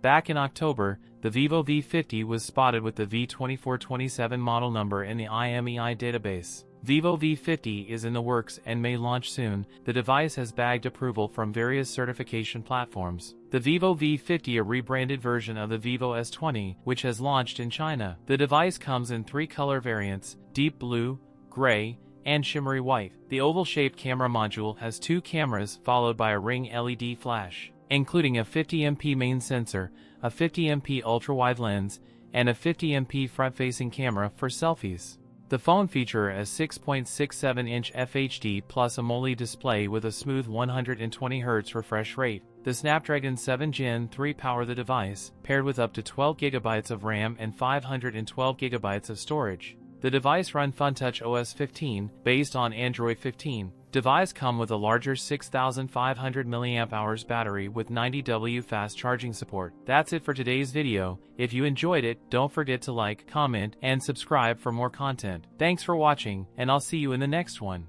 Back in October, the Vivo V50 was spotted with the V2427 model number in the IMEI database. Vivo V50 is in the works and may launch soon. The device has bagged approval from various certification platforms. The Vivo V50, a rebranded version of the Vivo S20, which has launched in China. The device comes in 3 color variants: deep blue, gray, and shimmery white. The oval-shaped camera module has 2 cameras followed by a ring LED flash, including a 50MP main sensor, a 50MP ultra-wide lens, and a 50MP front-facing camera for selfies. The phone features a 6.67-inch FHD plus AMOLED display with a smooth 120Hz refresh rate. The Snapdragon 7 Gen 3 power the device, paired with up to 12GB of RAM and 512GB of storage. The device runs FunTouch OS 15, based on Android 15. Device come with a larger 6500 mAh battery with 90W fast charging support. That's it for today's video. If you enjoyed it, don't forget to like, comment, and subscribe for more content. Thanks for watching, and I'll see you in the next one.